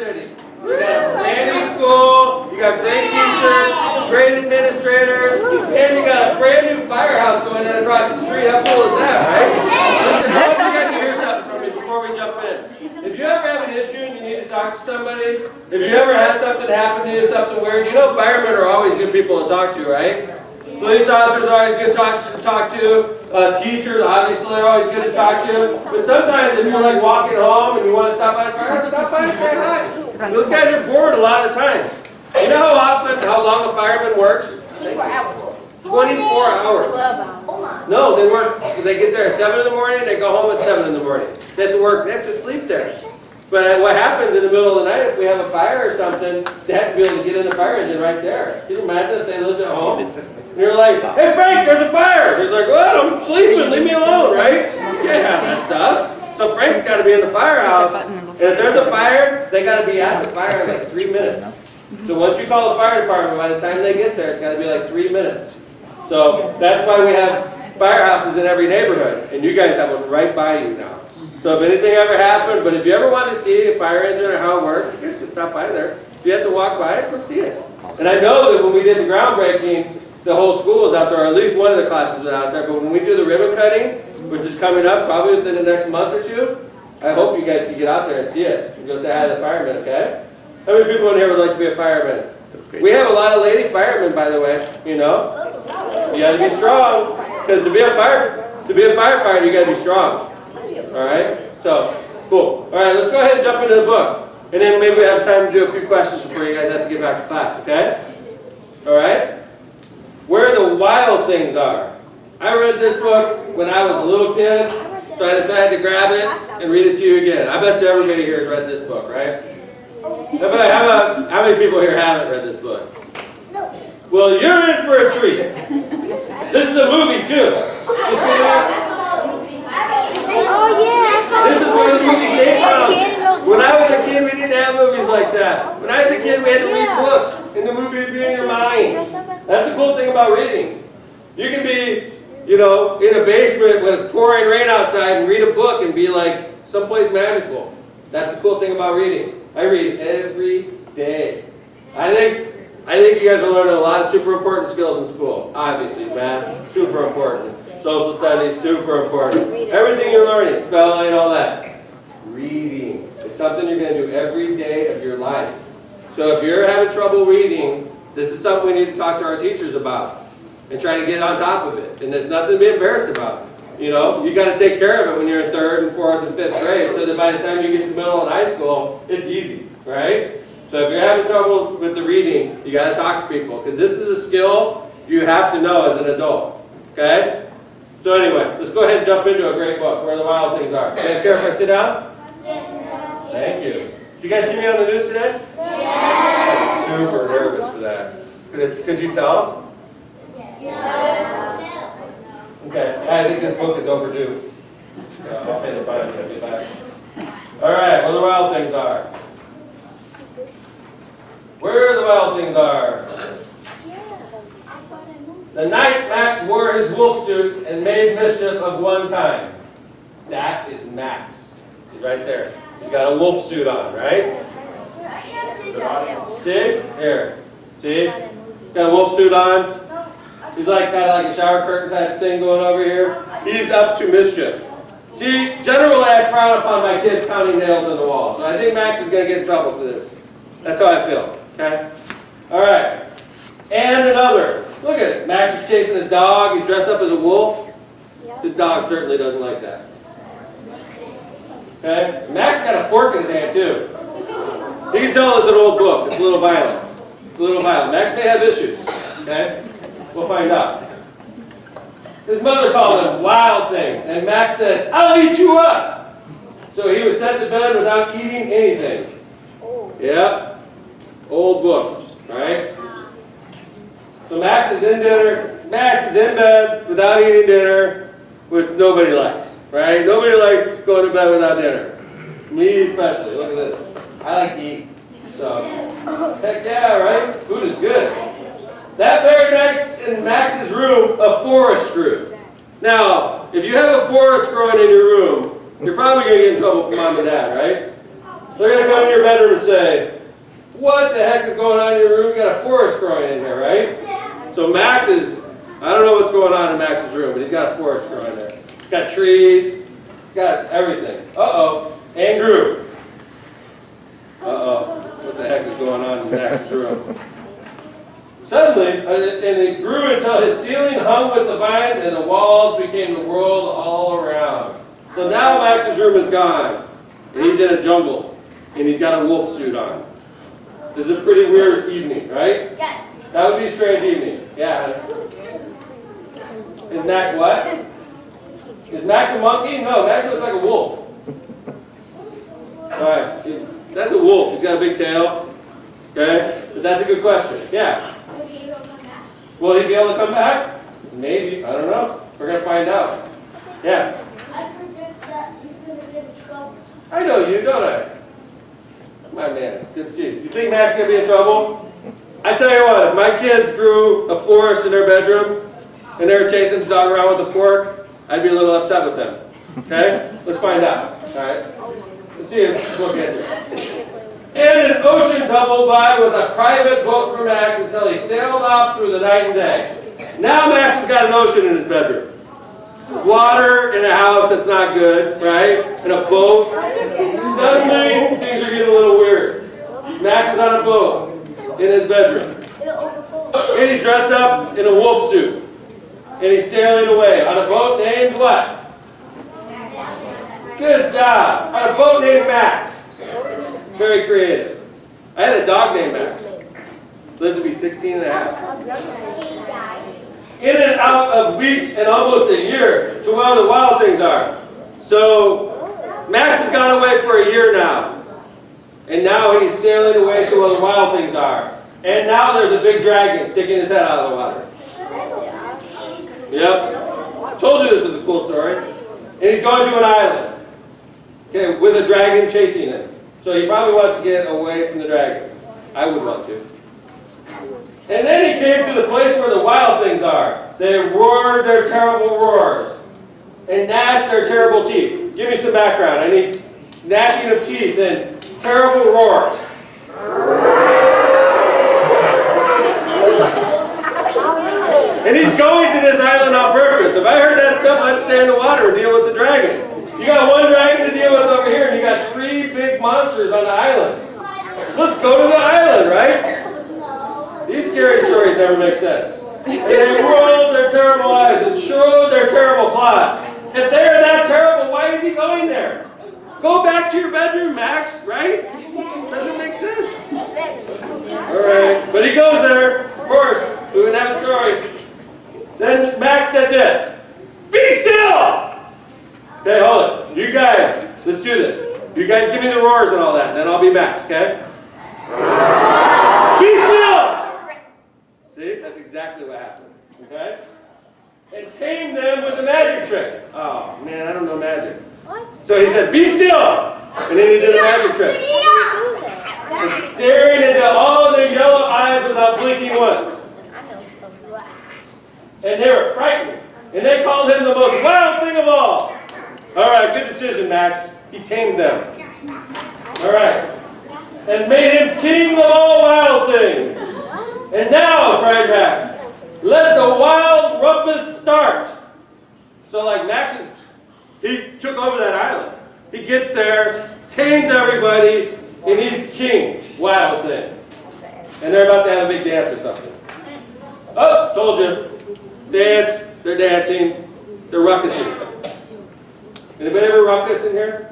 city. You got a brand new school, you got great teachers, great administrators, and you got a brand new firehouse going in across the street. How cool is that, right? Listen, I want you guys to hear something from me before we jump in. If you ever have an issue and you need to talk to somebody, if you ever have something happen to you, something weird, you know firemen are always good people to talk to, right? Police officers are always good to talk to. Teachers, obviously, are always good to talk to. But sometimes if you're like walking home and you want to stop by the fire, stop by and say hi. Those guys are bored a lot of times. You know how long a fireman works? 24 hours. 24 hours. 12 hours. No, they work. They get there at 7 in the morning. They go home at 7 in the morning. They have to work. They have to sleep there. But what happens in the middle of the night if we have a fire or something? They have to be able to get in the fire engine right there. Can you imagine if they lived at home? And you're like, hey Frank, there's a fire. He's like, what? I'm sleeping. Leave me alone, right? You can't have that stuff. So Frank's got to be in the firehouse. And if there's a fire, they got to be at the fire in like 3 minutes. So once you call the fire department, by the time they get there, it's got to be like 3 minutes. So that's why we have firehouses in every neighborhood. And you guys have one right by you now. So if anything ever happened, but if you ever want to see a fire engine or how it works, you guys can stop by there. If you have to walk by it, go see it. And I know that when we did the groundbreaking, the whole school was out there, or at least one of the classes was out there. But when we do the ribbon cutting, which is coming up probably within the next month or two, I hope you guys can get out there and see it. And go say hi to the firemen, okay? How many people in here would like to be a fireman? We have a lot of lady firemen, by the way, you know. You gotta be strong. Because to be a firefighter, you gotta be strong. Alright? So, cool. Alright, let's go ahead and jump into the book. And then maybe we have time to do a few questions before you guys have to get back to class, okay? Alright? Where the wild things are. I read this book when I was a little kid, so I decided to grab it and read it to you again. I bet you everybody here has read this book, right? How many people here haven't read this book? Well, you're in for a treat. This is a movie too. You see that? Oh yeah. This is where the movie came from. When I was a kid, we didn't have movies like that. When I was a kid, we had to read books, and the movie would be in your mind. That's the cool thing about reading. You can be, you know, in a basement when it's pouring rain outside and read a book and be like someplace magical. That's the cool thing about reading. I read every day. I think you guys are learning a lot of super important skills in school. Obviously, math, super important. Social studies, super important. Everything you're learning, spelling, all that. Reading is something you're going to do every day of your life. So if you're having trouble reading, this is something we need to talk to our teachers about and try to get on top of it. And it's nothing to be embarrassed about. You know, you got to take care of it when you're in 3rd and 4th and 5th grade, so that by the time you get to middle and high school, it's easy, right? So if you're having trouble with the reading, you got to talk to people, because this is a skill you have to know as an adult, okay? So anyway, let's go ahead and jump into a great book, Where the Wild Things Are. You guys care if I sit down? Thank you. Did you guys see me on the news today? I'm super nervous for that. Could you tell? Yes. Okay, I think this book is overdue. I'll pay the fine when I get back. All right, where the wild things are. Where the wild things are. The night Max wore his wolf suit and made mischief of one kind. That is Max. He's right there. He's got a wolf suit on, right? See? Here. See? Got a wolf suit on. He's like kind of like a shower curtain type thing going over here. He's up to mischief. See, generally I frown upon my kids pounding nails on the wall. So I think Max is going to get in trouble for this. That's how I feel. Okay? All right. And another. Look at it. Max is chasing his dog. He's dressed up as a wolf. His dog certainly doesn't like that. Okay? Max got a fork in his hand too. You can tell it's an old book. It's a little violent. It's a little violent. Max may have issues. Okay? We'll find out. His mother called him Wild Thing, and Max said, "I'll eat you up." So he was sent to bed without eating anything. Yep. Old book, right? So Max is in bed without eating dinner, which nobody likes, right? Nobody likes going to bed without dinner. Me especially. Look at this. I like to eat. So, heck yeah, right? Food is good. That very night in Max's room, a forest grew. Now, if you have a forest growing in your room, you're probably going to get in trouble from mom and dad, right? They're going to come in your bedroom and say, what the heck is going on in your room? You got a forest growing in here, right? So Max is, I don't know what's going on in Max's room, but he's got a forest growing there. He's got trees, got everything. Uh-oh, and grew. Uh-oh, what the heck is going on in Max's room? Suddenly, and it grew until his ceiling hung with the vines and the walls became the world all around. So now Max's room is gone, and he's in a jungle, and he's got a wolf suit on. This is a pretty weird evening, right? Yes. That would be a strange evening. Yeah. Is Max what? Is Max a monkey? No, Max looks like a wolf. All right, that's a wolf. He's got a big tail. Okay, but that's a good question. Yeah. Will he be able to come back? Maybe. I don't know. We're gonna find out. Yeah. I predict that he's going to get in trouble. I know you, don't I? Come on, man. Good to see you. You think Max is gonna be in trouble? I tell you what, if my kids grew a forest in their bedroom and they were chasing the dog around with a fork, I'd be a little upset with them. Okay? Let's find out. All right? Let's see if we'll get it. And an ocean doubled by with a private boat for Max until he sailed off through the night and day. Now Max has got an ocean in his bedroom. Water in a house that's not good, right? And a boat. Suddenly, things are getting a little weird. Max is on a boat in his bedroom. And he's dressed up in a wolf suit. And he's sailing away on a boat named what? Good job. On a boat named Max. Very creative. I had a dog named Max. Lived to be 16 and a half. In and out of weeks and almost a year to where the wild things are. So Max has gone away for a year now. And now he's sailing away to where the wild things are. And now there's a big dragon sticking his head out of the water. Yep. Told you this is a cool story. And he's going to an island. Okay, with a dragon chasing him. So he probably wants to get away from the dragon. I would want to. And then he came to the place where the wild things are. They roared their terrible roars and gnashed their terrible teeth. Give me some background. I need gnashing of teeth and terrible roars. And he's going to this island on purpose. If I heard that stuff, I'd stay in the water and deal with the dragon. You got one dragon to deal with over here, and you got 3 big monsters on the island. Let's go to the island, right? These scary stories never make sense. And they rolled their terrible eyes and showed their terrible claws. If they are that terrible, why is he going there? Go back to your bedroom, Max, right? Doesn't make sense. All right, but he goes there. Of course, we would have a story. Then Max said this, "Be still!" Okay, hold it. You guys, let's do this. You guys give me the roars and all that, and then I'll be Max, okay? Be still! See, that's exactly what happened, okay? And tame them with a magic trick. Oh, man, I don't know magic. So he said, "Be still!" And then he did a magic trick. And staring into all of their yellow eyes without blinking once. And they were frightened. And they called him the most wild thing of all. All right, good decision, Max. He tamed them. All right. And made him king of all wild things. And now, cried Max, let the wild rumpus start. So like Max he took over that island. He gets there, tames everybody, and he's king. Wild thing. And they're about to have a big dance or something. Oh, told you. Dance, they're dancing, they're ruckusing. Anybody ever ruckus in here?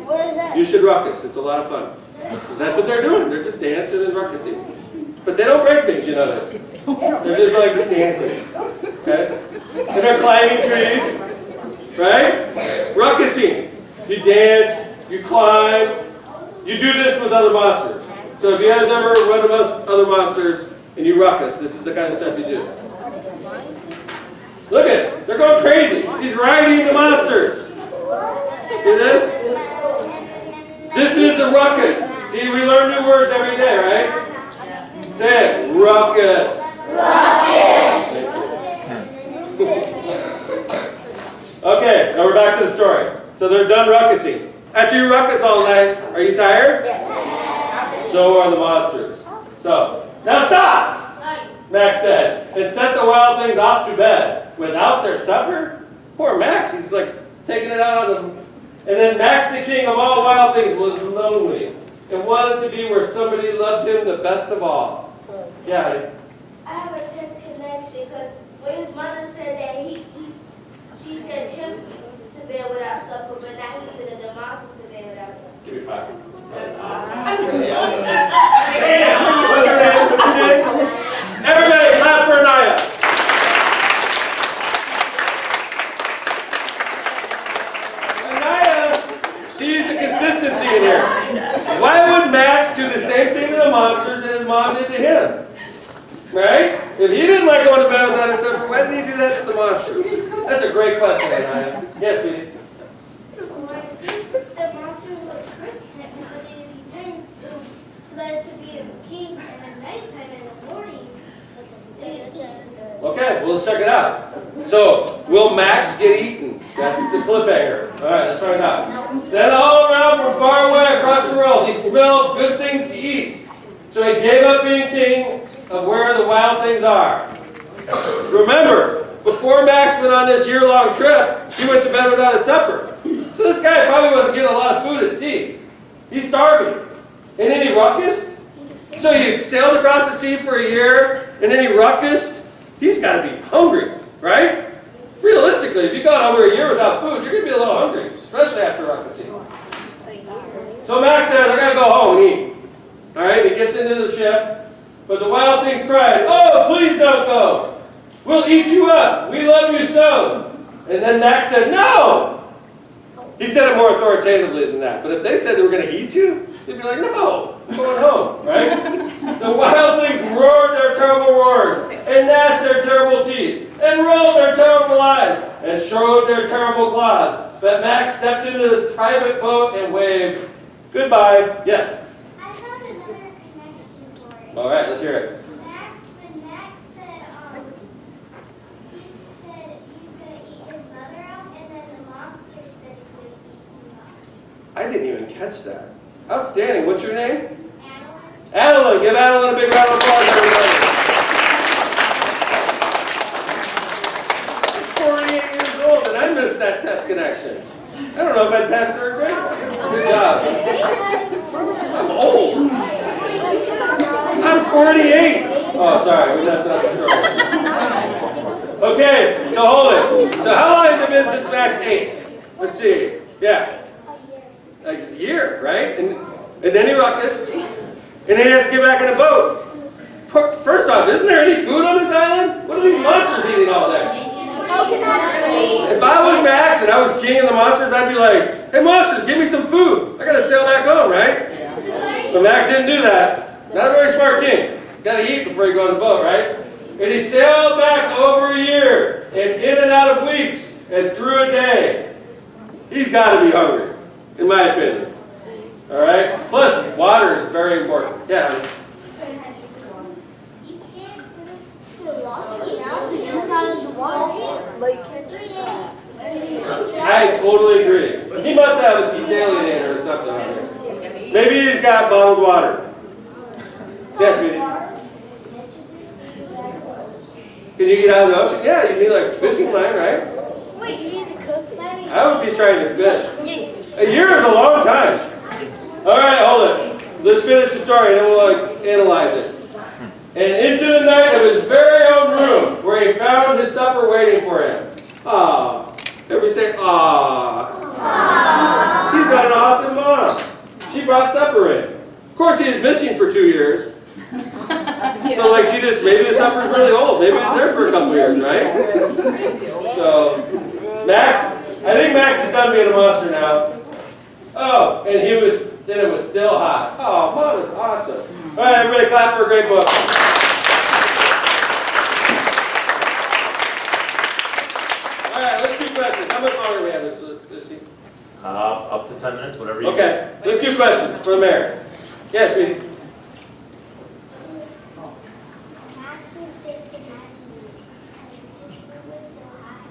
What is that? You should ruckus, it's a lot of fun. That's what they're doing, they're just dancing and ruckusing. But they don't break things, you know this. They're just like dancing, okay? And they're climbing trees, right? Ruckusing. You dance, you climb, you do this with other monsters. So if you guys ever run amongst other monsters and you ruckus, this is the kind of stuff you do. Look at it. They're going crazy. He's riding the monsters. See this? This is a ruckus. See, we learn new words every day, right? Say it. Ruckus. Ruckus. Okay, now we're back to the story. So they're done ruckusing. After you ruckus all night, are you tired? So are the monsters. So, now stop! Max said, and sent the wild things off to bed without their supper. Poor Max, he's like taking it out on them. And then Max, the king of all wild things, was lonely and wanted to be where somebody loved him the best of all. Yeah, honey. I have a tense connection because when his mother said that she sent him to bed without supper, but now he's sending the monsters to bed without supper. Give me 5. That's Damn! What's your name? What's your name? Everybody clap for Anaya. Anaya, she's a consistency in here. Why would Max do the same thing to the monsters that his mom did to him? Right? If he didn't like going to bed without a supper, why did he do that to the monsters? That's a great question, Anaya. Yes, sweetie. the monsters would trick him because he turned to let it to be a king in the nighttime and in the morning. Okay, well, let's check it out. So, will Max get eaten? That's the cliffhanger. All right, let's try it out. Then all around from far away across the world, he smelled good things to eat. So he gave up being king of where the wild things are. Remember, before Max went on this year-long trip, he went to bed without a supper. So this guy probably wasn't getting a lot of food at sea. He's starving. And then he ruckused. So you sailed across the sea for a year, and then he ruckused. He's got to be hungry, right? Realistically, if you got over a year without food, you're going to be a little hungry, especially after ruckusing. So Max says, I got to go home and eat. All right, he gets into the ship, but the wild things cried, oh, please don't go. We'll eat you up. We love you so. And then Max said, no. He said it more authoritatively than that. But if they said they were going to eat you, they'd be like, no, I'm going home, right? The wild things roared their terrible roars, and gnashed their terrible teeth, and rolled their terrible eyes, and showed their terrible claws. But Max stepped into his private boat and waved, goodbye. Yes? I found another connection for it. All right, let's hear it. When Max said, he said he's going to eat his mother out, and then the monster said he's going to eat him up. I didn't even catch that. Outstanding. What's your name? Adeline? Adeline. Give Adeline a big round of applause, everybody. 48 years old, and I missed that test connection. I don't know if I'd pass third grade. Good job. I'm old. I'm 48. Oh, sorry. We messed up the story. Okay, so hold it. So how long has it been since Max ate? Let's see. Yeah. A year, right? And then he ruckused. And then he has to get back in the boat. First off, isn't there any food on this island? What are these monsters eating all day? If I was Max and I was king of the monsters, I'd be like, hey monsters, give me some food. I gotta sail back home, right? But Max didn't do that. Not a very smart king. Gotta eat before you go on the boat, right? And he sailed back over a year, and in and out of weeks, and through a day. He's gotta be hungry, in my opinion. All right? Plus, water is very important. Yeah. I totally agree. He must have a desalinator or something on there. Maybe he's got bottled water. Yes, sweetie. Can you get out of the ocean? Yeah, you need like a fishing line, right? Wait, you need to cook it? I would be trying to fish. A year is a long time. All right, hold it. Let's finish the story and then we'll analyze it. And into the night of his very own room, where he found his supper waiting for him. Ah. Everybody say, ah. He's got an awesome mom. She brought supper in. Of course, he was missing for 2 years. So, like, maybe the supper's really old. Maybe it's there for a couple years, right? So, Max, I think Max is done being a monster now. Oh, and then it was still hot. Oh, Mom was awesome. All right, everybody clap for a great book. All right, let's do questions. How much longer do we have this week? Up to 10 minutes, whatever you Okay, let's do questions for the mayor. Yes, sweetie. Max was just imagining because his food was so hot.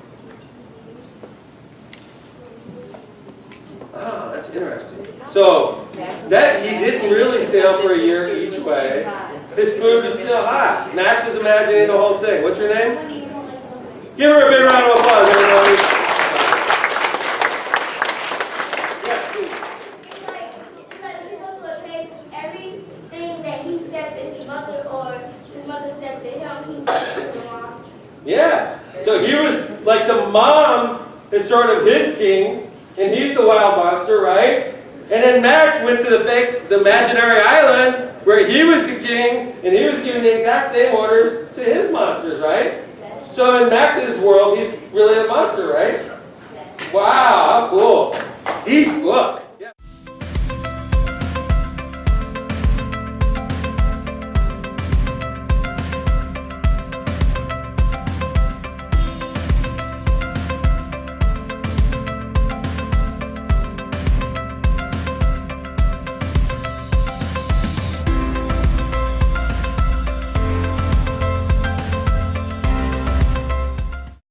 Oh, that's That's interesting. So, that he didn't really sail for a year each way. His food was still hot. Max was imagining the whole thing. What's your name? Give her a big round of applause, everybody. Yeah, please. It's like he goes to a place, everything that he said to his mother or his mother said to him, he said to the mom. Yeah. So he was like the mom is sort of his king, and he's the wild monster, right? And then Max went to the imaginary island where he was the king, and he was giving the exact same orders to his monsters, right? So in Max's world, he's really a monster, right? Wow, how cool. Deep book.